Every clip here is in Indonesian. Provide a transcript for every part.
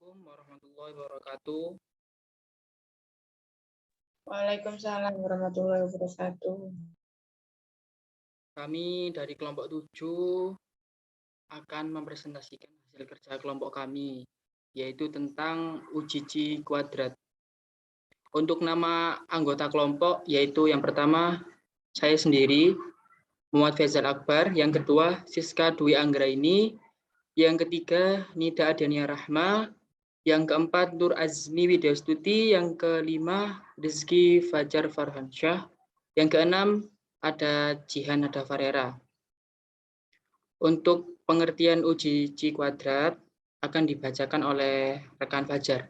Assalamualaikum warahmatullahi wabarakatuh. Waalaikumsalam warahmatullahi wabarakatuh. Kami dari kelompok 7 akan mempresentasikan hasil kerja kelompok kami, yaitu tentang uji C kuadrat. Untuk nama anggota kelompok, yaitu yang pertama, saya sendiri, Muhammad Faizal Akbar. Yang kedua, Siska Dwi Anggraini. Yang ketiga, Nida Adania Rahma. Yang keempat, Nur Azmi Widyastuti. Yang kelima, Rizky Fajar Farhansyah. Yang keenam, ada Jihan Nada Farera. Untuk pengertian uji C kuadrat akan dibacakan oleh rekan Fajar.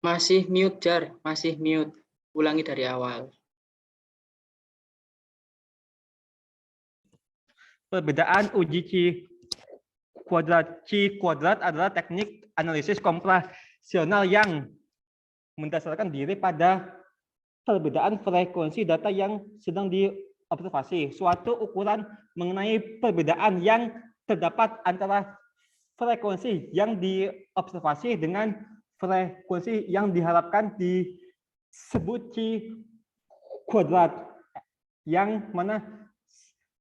Masih mute, Jar. Masih mute. Ulangi dari awal. Perbedaan uji C kuadrat adalah teknik analisis komputasional yang mendasarkan diri pada perbedaan frekuensi data yang sedang diobservasi. Suatu ukuran mengenai perbedaan yang terdapat antara frekuensi yang diobservasi dengan frekuensi yang diharapkan disebut C kuadrat, yang mana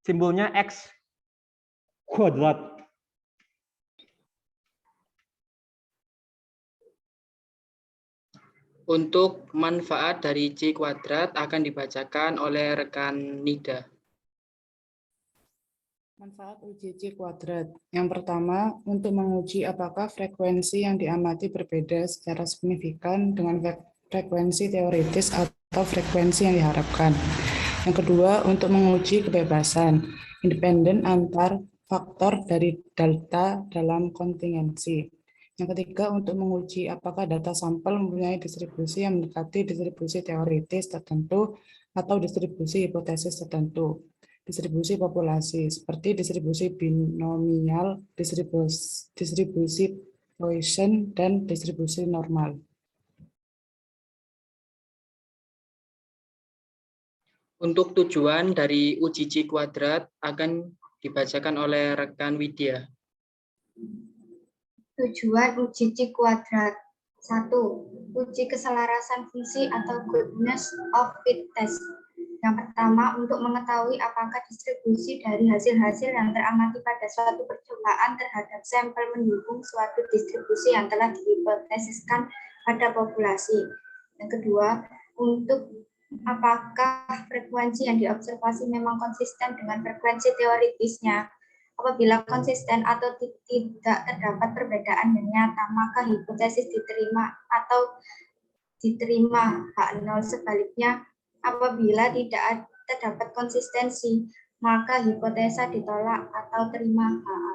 simbolnya X kuadrat. Untuk manfaat dari C kuadrat akan dibacakan oleh rekan Nida. Manfaat uji C kuadrat. Yang pertama, untuk menguji apakah frekuensi yang diamati berbeda secara signifikan dengan frekuensi teoritis atau frekuensi yang diharapkan. Yang kedua, untuk menguji kebebasan independen antar faktor dari delta dalam kontingensi. Yang ketiga, untuk menguji apakah data sampel mempunyai distribusi yang mendekati distribusi teoritis tertentu atau distribusi hipotesis tertentu. Distribusi populasi, seperti distribusi binomial, distribusi Poisson, dan distribusi normal. Untuk tujuan dari uji C kuadrat akan dibacakan oleh rekan Widya. Tujuan uji C kuadrat. 1. Uji keselarasan fungsi atau goodness of fit test. Yang pertama, untuk mengetahui apakah distribusi dari hasil-hasil yang teramati pada suatu percobaan terhadap sampel mendukung suatu distribusi yang telah dihipotesiskan pada populasi. Yang kedua, untuk apakah frekuensi yang diobservasi memang konsisten dengan frekuensi teoritisnya. Apabila konsisten atau tidak terdapat perbedaan yang nyata, maka hipotesis diterima atau diterima H0. Sebaliknya, apabila tidak terdapat konsistensi, maka hipotesa ditolak atau terima HA.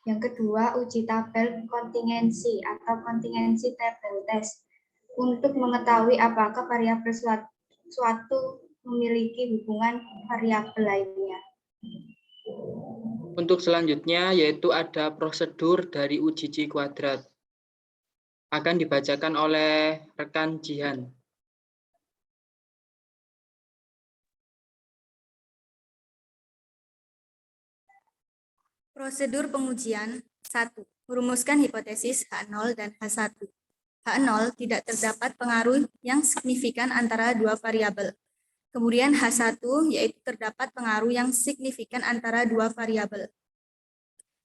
Yang kedua, uji tabel kontingensi atau kontingensi table test. Untuk mengetahui apakah variabel suatu memiliki hubungan variabel lainnya. Untuk selanjutnya yaitu ada prosedur dari uji C kuadrat. Akan dibacakan oleh rekan Jihan. Prosedur pengujian. 1. Merumuskan hipotesis H0 dan H1. H0 tidak terdapat pengaruh yang signifikan antara dua variabel. Kemudian H1 yaitu terdapat pengaruh yang signifikan antara dua variabel.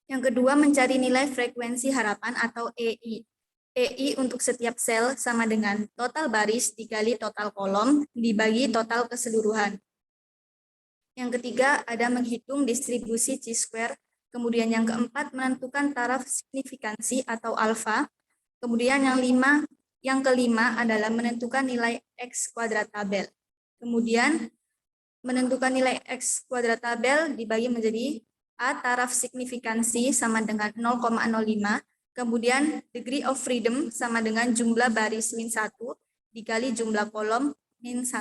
Yang kedua, mencari nilai frekuensi harapan atau EI. EI untuk setiap sel sama dengan total baris dikali total kolom dibagi total keseluruhan. Yang ketiga, ada menghitung distribusi chi-square. Kemudian yang keempat, menentukan taraf signifikansi atau alfa. Kemudian yang kelima adalah menentukan nilai X kuadrat tabel. Kemudian menentukan nilai X kuadrat tabel dibagi menjadi A taraf signifikansi sama dengan 0,05. Kemudian degree of freedom sama dengan jumlah baris min 1 dikali jumlah kolom min 1.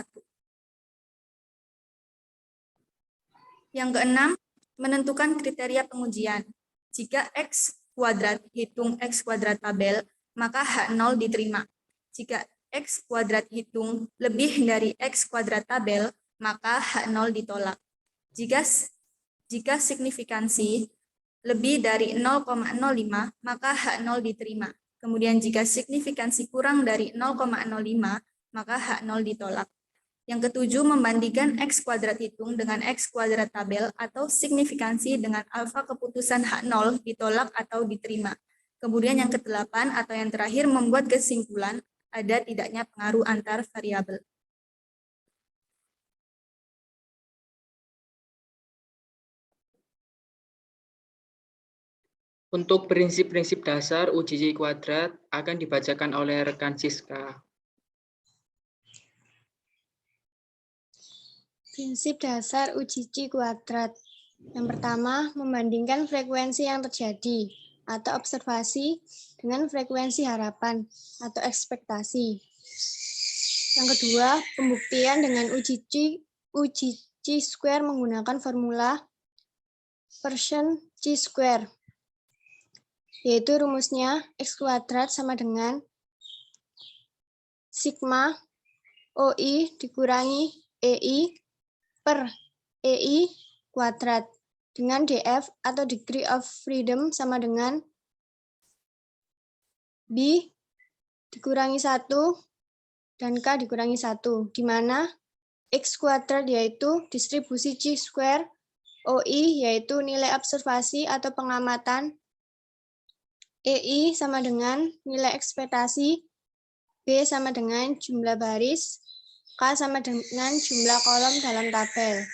Yang keenam, menentukan kriteria pengujian. Jika X kuadrat hitung X kuadrat tabel, maka H0 diterima. Jika X kuadrat hitung lebih dari X kuadrat tabel, maka H0 ditolak. Jika signifikansi lebih dari 0,05, maka H0 diterima. Kemudian jika signifikansi kurang dari 0,05, maka H0 ditolak. Yang ketujuh, membandingkan X kuadrat hitung dengan X kuadrat tabel atau signifikansi dengan alfa keputusan H0 ditolak atau diterima. Kemudian yang kedelapan atau yang terakhir, membuat kesimpulan ada tidaknya pengaruh antar variabel. Untuk prinsip-prinsip dasar uji C kuadrat akan dibacakan oleh rekan Siska. Prinsip dasar uji C kuadrat. Yang pertama, membandingkan frekuensi yang terjadi atau observasi dengan frekuensi harapan atau ekspektasi. Yang kedua, pembuktian dengan uji C square menggunakan formula Pearson C square, yaitu rumusnya X kuadrat sama dengan sigma OI dikurangi EI per EI kuadrat dengan DF atau degree of freedom sama dengan B dikurangi 1 dan K dikurangi 1, di mana X kuadrat yaitu distribusi C square, OI yaitu nilai observasi atau pengamatan, EI sama dengan nilai ekspektasi, B sama dengan jumlah baris, K sama dengan jumlah kolom dalam tabel.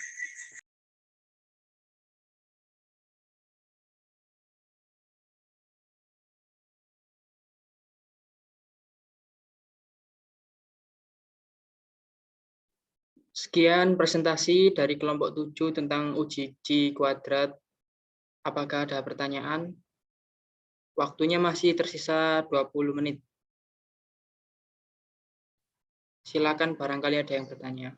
Sekian presentasi dari kelompok 7 tentang uji C kuadrat. Apakah ada pertanyaan? Waktunya masih tersisa 20 menit. Silakan barangkali ada yang bertanya.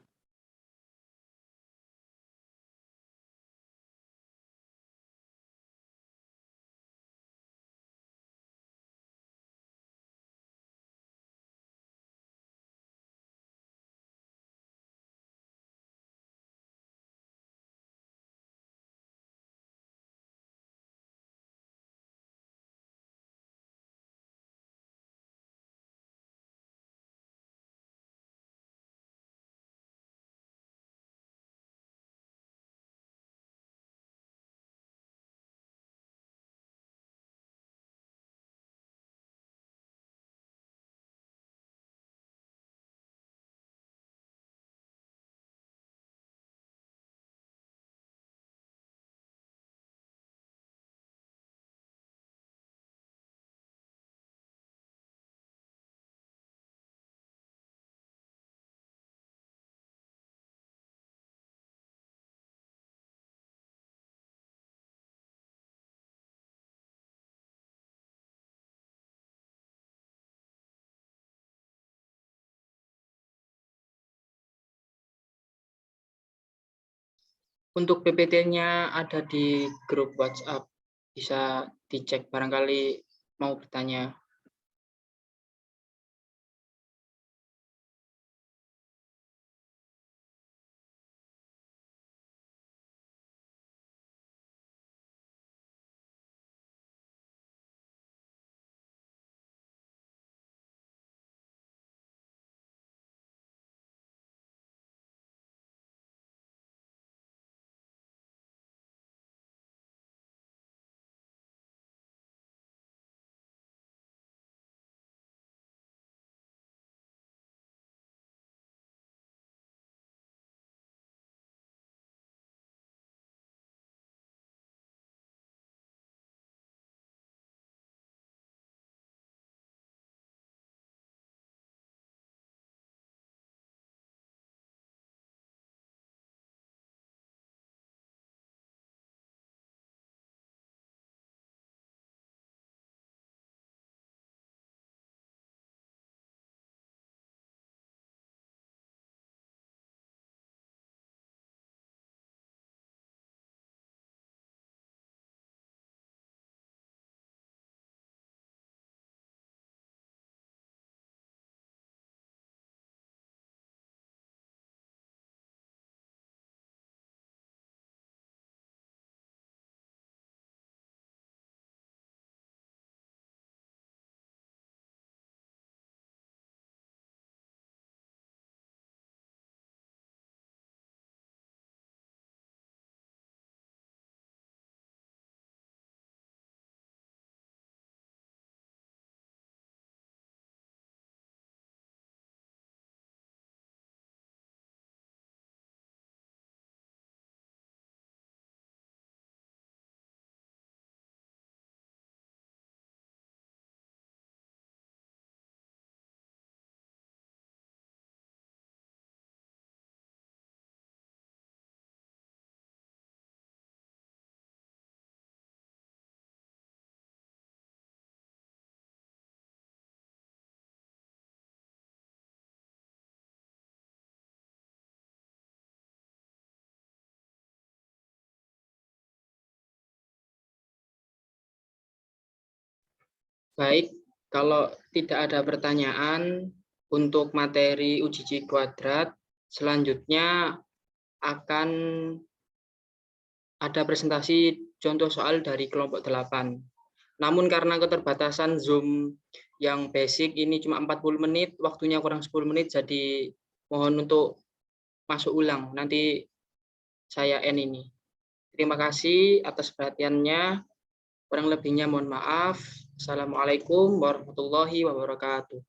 Untuk PPT-nya ada di grup WhatsApp. Bisa dicek barangkali mau bertanya. Baik, kalau tidak ada pertanyaan untuk materi uji G kuadrat, selanjutnya akan ada presentasi contoh soal dari kelompok 8. Namun karena keterbatasan Zoom yang basic ini cuma 40 menit, waktunya kurang 10 menit, jadi mohon untuk masuk ulang. Nanti saya end ini. Terima kasih atas perhatiannya. Kurang lebihnya mohon maaf. Assalamualaikum warahmatullahi wabarakatuh.